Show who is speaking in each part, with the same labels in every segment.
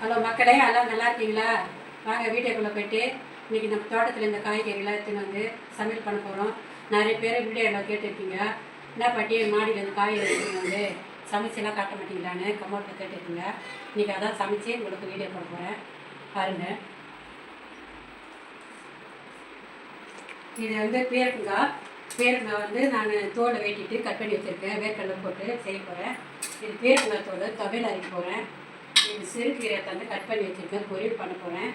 Speaker 1: Hello மக்களே, எல்லாம் நல்லா இருக்கீங்களா? வாங்க வீடியோக்குள்ளே போய்ட்டு இன்றைக்கி நம்ம தோட்டத்தில் இந்த காய்கறிலாம் எடுத்துன்னு வந்து சமையல் பண்ண போகிறோம். நிறைய பேர் வீடியோவில் கேட்டுருக்கீங்க, என்ன பாட்டி மாடியில் இந்த காய் எடுத்துன்னு வந்து சமைச்செல்லாம் காட்ட மாட்டீங்களான்னு கமெண்ட்டில் கேட்டுருக்கீங்க. இன்றைக்கி அதான் சமைச்சு உங்களுக்கு வீடியோ போட போகிறேன், பாருங்கள். இது வந்து பேருங்காய் வந்து நான் தோலை வெட்டிட்டு கட் பண்ணி வச்சுருக்கேன். வேர்க்கடலை போட்டு செய்ய போகிறேன். இது பேருங்காய் தோல் துவையல் அரைக்க போகிறேன். இது சிறுகீரை வந்து கட் பண்ணி வச்சுருக்கேன், பொரியல் பண்ண போகிறேன்.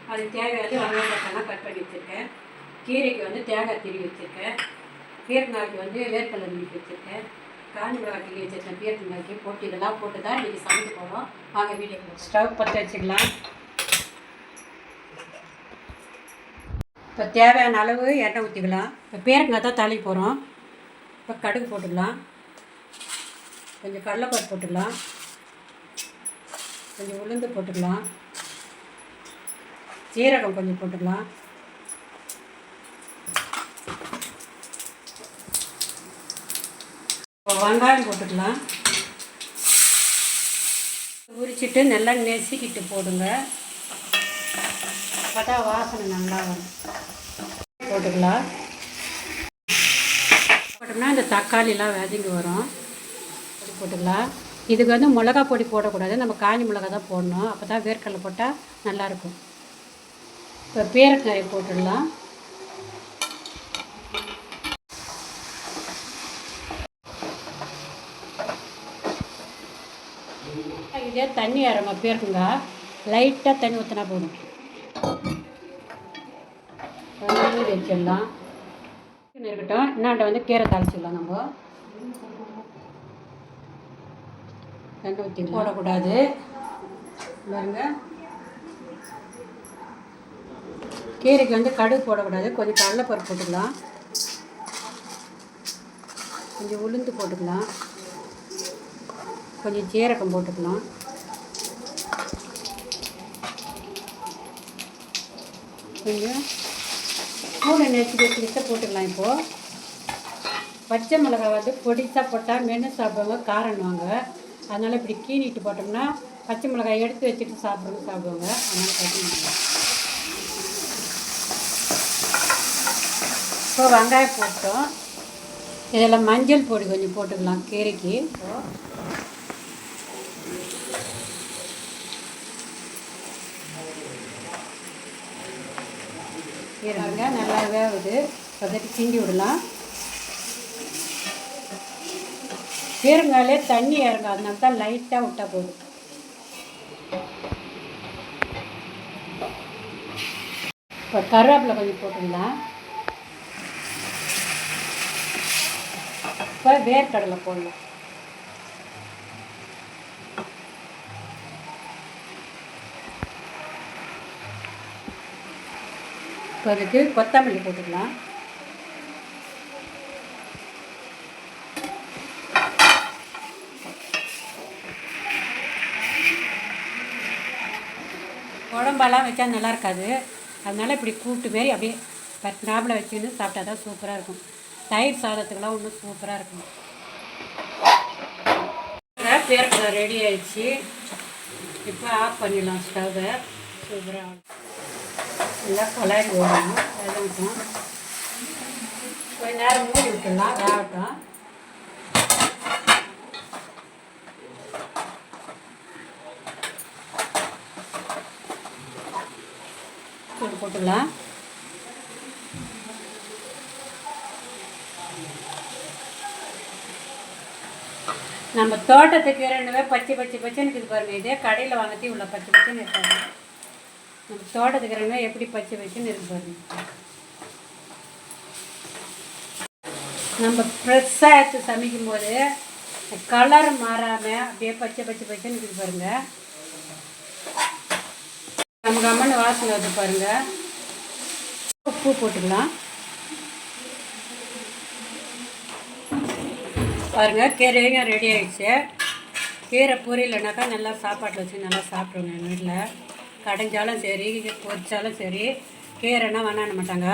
Speaker 1: அதுக்கு தேவையான வெங்காயத்தெல்லாம் கட் பண்ணி வச்சுருக்கேன். கீரைக்கு வந்து தேங்காய் திருவி வச்சுருக்கேன். பேருங்காய்க்கு வந்து வேர்க்கடலை நீக்கி வச்சுருக்கேன். காஞ்சி மிளகாய் கிள்ளி வச்சுருக்கேன். பேருங்காய்க்கு போட்டு இதெல்லாம் போட்டு தான் இன்றைக்கி சமைக்க போகிறோம். வாங்க வீடியோ. ஸ்டவ் பற்ற வச்சுக்கலாம். இப்போ தேவையான அளவு எண்ணெய் ஊற்றிக்கலாம். இப்போ பேருங்காய் தான் தாளிக்க போகிறோம். இப்போ கடுகு போட்டுக்கலாம், கொஞ்சம் கடலைப்பருப்பு போட்டுக்கலாம், கொஞ்சம் உளுந்து போட்டுக்கலாம், சீரகம் கொஞ்சம் போட்டுக்கலாம், வெங்காயம் போட்டுக்கலாம். உரிச்சிட்டு நல்லா நெசிக்கிட்டு போடுங்க, பார்த்தா வாசனை நல்லா வரும். போட்டுக்கலாம். போட்டோம்னா இந்த தக்காளிலாம் வதங்கி வரும். போட்டுக்கலாம். இதுக்கு வந்து மிளகா பொடி போடக்கூடாது, நம்ம காஞ்சி மிளகா தான் போடணும். அப்போ தான் வேர்க்கடலை போட்டால் நல்லாயிருக்கும். இப்போ பேரக்காயை போட்டுடலாம். இதே தண்ணி அரைமா பேருக்குங்க, லைட்டாக தண்ணி ஊற்றினா போதும். வச்சிடலாம். இருக்கட்டும். என்னாண்ட வந்து கீரை தாளிச்சிடலாம். நம்ம எண்ணெய் ஊற்றி போடக்கூடாது பாருங்க. கீரைக்கு வந்து கடுகு போடக்கூடாது, கொஞ்சம் கடலைப்பருப்பு போட்டுக்கலாம், கொஞ்சம் உளுந்து போட்டுக்கலாம், கொஞ்சம் சீரகம் போட்டுக்கலாம், கொஞ்சம் பூனை நெரிச்சி வச்சு போட்டுக்கலாம். இப்போது பச்சை மிளகாய் வந்து பொடிசாக போட்டால் மென்று சாப்பிடுவாங்க, காரணுவாங்க. அதனால் இப்படி கீனிட்டு போட்டோம்னா பச்சை மிளகாய் எடுத்து வச்சுட்டு சாப்பிடுவாங்க. அதனால் கட்டிடுவாங்க. இப்போ வெங்காயம் போட்டோம். இதில் மஞ்சள் பொடி கொஞ்சம் போட்டுக்கலாம் கீரைக்கு. கீரைங்க நல்லா வேகுது, பதட்டி கிண்டி விடலாம். பேருங்காயிலே தண்ணி இறங்க, அதனால தான் லைட்டாக விட்டால் போதும். இப்போ கருவேப்பிலை கொஞ்சம் போட்டுக்கலாம். இப்போ வேர்க்கடலை போடலாம். இப்போ அதுக்கு கொத்தமல்லி போட்டுக்கலாம். குழம்பெல்லாம் வச்சா நல்லா இருக்காது, அதனால் இப்படி கூட்டு மாரி அப்படியே நாப்பில் வச்சுன்னு சாப்பிட்டா தான் சூப்பராக இருக்கும். தயிர் சாதத்துக்கெல்லாம் ஒன்றும் சூப்பராக இருக்கும். பேருக்கடலை ரெடி ஆயிடுச்சு. இப்போ ஆஃப் பண்ணிடலாம் ஸ்டவ்வை. சூப்பராக நல்லா கலாய் போடணும். வேகட்டும், கொஞ்சம் நேரம் மூடி விட்டுடலாம், வேகட்டும். போட்டுக்கலாம். நம்ம தோட்டத்துக்கு ரெண்டுமே பச்சைன்னு இருக்குது பாருங்கள். இதே கடையில் வாங்கத்தி உள்ள பச்சைன்னு இருக்காங்க. நம்ம தோட்டத்துக்கு ரெண்டுமே எப்படி பச்சைன்னு இருக்கு பாருங்க. நம்ம ஃப்ரெஷ்ஷாக எடுத்து சமைக்கும் போது கலர் மாறாமல் அப்படியே பச்சைன்னு இருக்குது பாருங்கள். நம்ம கம்மன்னு வாசனை வந்து பாருங்கள். உப்பு போட்டுக்கலாம். பாருங்கள், கீரையும் ரெடி ஆகிடுச்சு. கீரை பொரியலைனாக்கா நல்லா சாப்பாட்டில் வச்சு நல்லா சாப்பிடுவோங்க. எங்கள் வீட்டில் கடைஞ்சாலும் சரி பொரிச்சாலும் சரி கீரைன்னா வேணான்னு மாட்டாங்க.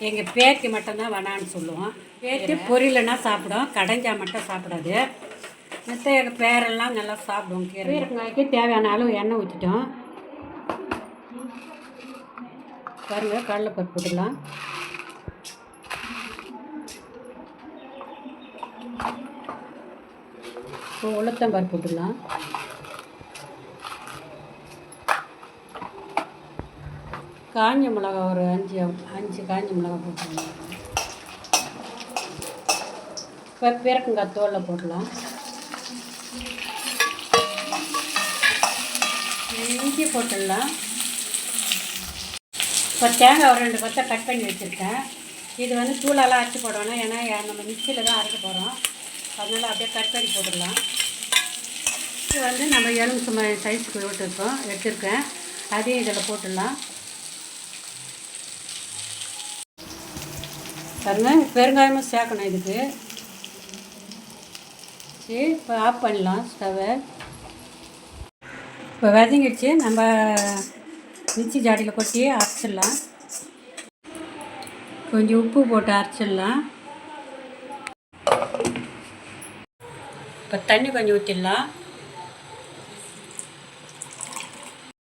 Speaker 1: எங்கள் பேத்தி மட்டும்தான் வேணான்னு சொல்லுவோம். பேத்தி பொரியலைன்னா சாப்பிடும், கடைஞ்சா மட்டும் சாப்பிடாது. மற்ற எங்கள் பேரெல்லாம் நல்லா சாப்பிடுவோம். பீர்க்கங்காய்க்கு தேவையான அளவு எண்ணெய் ஊற்றிட்டோம். பாருங்கள், கடலைப்பருப்பு போட்டுக்கலாம். இப்போ உளுத்தம்பருப்பு போட்டுக்கலாம். காஞ்ச மிளகா ஒரு அஞ்சு காஞ்ச மிளகா போட்டுக்கலாம். இப்போ பீர்க்கங்காய் தோலில் போடலாம். இஞ்சி போட்டுடலாம். இப்போ தேங்காய் ஒரு 2 கொத்தை கட் பண்ணி வச்சுருக்கேன். இது வந்து தூளெல்லாம் அரைச்சி போடணும், ஏன்னா நம்ம மிக்சியில் தான் அரைக்க போகிறோம். அதனால் அப்படியே கட் பண்ணி போட்டுடலாம். இது வந்து நம்ம எலுமிச்சை சைஸுக்கு எடுத்துருக்கேன். அதையும் இதில் போட்டுடலாம். பாருங்க, பெருங்காயமும் சேர்க்கணும் இதுக்கு. சரி, இப்போ ஆஃப் பண்ணலாம் ஸ்டவ்வை. இப்போ வதங்கிடுச்சு. நம்ம மிக்சி ஜாடியில் கொட்டி அரைச்சிடலாம். கொஞ்சம் உப்பு போட்டு அரைச்சிடலாம். இப்போ தண்ணி கொஞ்சம் ஊற்றிடலாம்.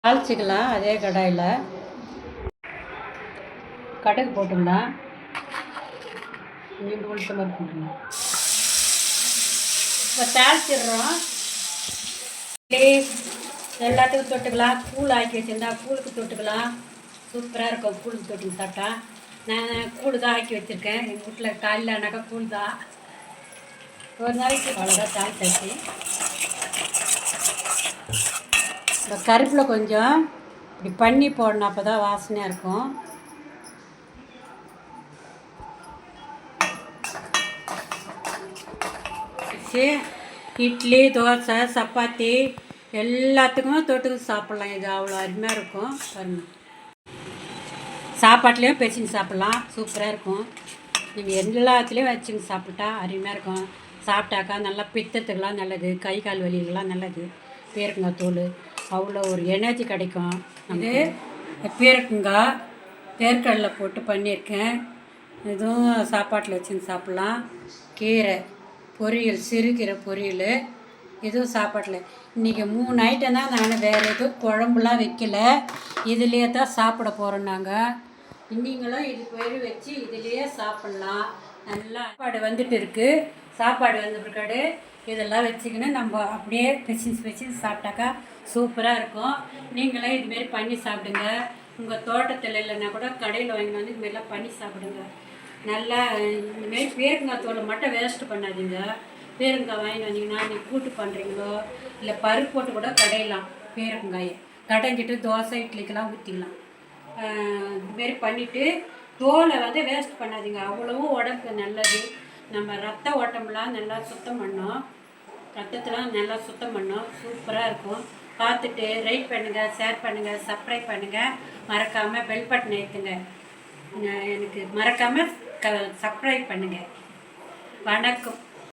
Speaker 1: தாளிச்சிக்கலாம். அதே கடாயில் கடுகு போட்டுடலாம். கொஞ்சம் உளுத்த மாதிரி போட்டுடலாம். இப்போ தாளிச்சிடுறோம். எல்லாத்துக்கும் தொட்டுக்கலாம். கூழ் ஆக்கி வச்சுருந்தா கூழுக்கு தொட்டுக்கலாம். சூப்பராக இருக்கும் கூழுக்கு தொட்டுக்கு சாப்பிட்டா. நான் கூழ் தான் ஆக்கி வச்சுருக்கேன். எங்கள் வீட்டில் காலையில் ஆனாக்கா கூழ் தான். ஒரு நாளைக்கு அவ்வளோதான் தாளிச்சாச்சு. இந்த கருப்பில் கொஞ்சம் இப்படி பண்ணி போடணும், அப்போ தான் வாசனையாக இருக்கும். இட்லி, தோசை, சப்பாத்தி எல்லாத்துக்குமே தொட்டுக்கு சாப்பிட்லாம். இது அவ்வளோ அருமையாக இருக்கும். பாருங்கள், சாப்பாட்லேயும் பெசிஞ்சு சாப்பிட்லாம். சூப்பராக இருக்கும். நீங்கள் எல்லாத்துலேயும் வச்சுங்க சாப்பிட்டா அருமையாக இருக்கும். சாப்பிட்டாக்கா நல்லா பித்தத்துக்கெலாம் நல்லது, கை கால் வலிக்கெலாம் நல்லது. பீர்க்கங்காய் தோல் அவ்வளோ ஒரு எனர்ஜி கிடைக்கும். இது பீர்க்கங்காய் வேர்க்கடலை போட்டு பண்ணியிருக்கேன். இதுவும் சாப்பாட்டில் வச்சுன்னு சாப்பிட்லாம். கீரை பொரியல், சிறுகீரை பொரியல், இதுவும் சாப்பாட்டில். இன்றைக்கி 3 ஐட்டம் தான். நான் வேறு எதுவும் குழம்புலாம் வைக்கல. இதுலேயே தான் சாப்பிட போகிறோம் நாங்கள். நீங்களும் இது பேர் வச்சு இதுலேயே சாப்பிட்லாம். நல்லா சாப்பாடு வந்துட்டு இருக்குது. சாப்பாடு வந்த பிற்காடு இதெல்லாம் வச்சுக்கின்னு நம்ம அப்படியே பிசின்ஸ் சாப்பிட்டாக்கா சூப்பராக இருக்கும். நீங்களே இதுமாரி பண்ணி சாப்பிடுங்க. உங்கள் தோட்டத்தில் இல்லைன்னா கூட கடையில் வாங்கிட்டு வந்து இதுமாரிலாம் பண்ணி சாப்பிடுங்க. நல்லா இந்தமாரி பீர்க்கங்காய் தோலை மட்டும் வேஸ்ட்டு பண்ணாதீங்க. பீர்க்கங்காய் வாங்கிட்டு வந்தீங்கன்னா நீங்கள் கூட்டு பண்ணுறீங்களோ இல்லை பருப்பு போட்டு கூட கடையலாம். பீர்க்கங்காயை கடைஞ்சிட்டு தோசை, இட்லிக்கெல்லாம் ஊற்றிக்கலாம். இதுமாரி பண்ணிவிட்டு தோலை வந்து வேஸ்ட் பண்ணாதீங்க. அவ்வளவும் உடம்புக்கு நல்லது. நம்ம ரத்த ஓட்டம்லாம் நல்லா சுத்தம் பண்ணோம். ரத்தத்தெலாம் நல்லா சுத்தம் பண்ணோம். சூப்பராக இருக்கும். பார்த்துட்டு லைக் பண்ணுங்கள், ஷேர் பண்ணுங்கள், சப்ஸ்கிரைப் பண்ணுங்கள். மறக்காமல் பெல் பட்டன் ஏற்றுங்க. எனக்கு மறக்காமல் சப்ஸ்கிரைப் பண்ணுங்கள். வணக்கம்.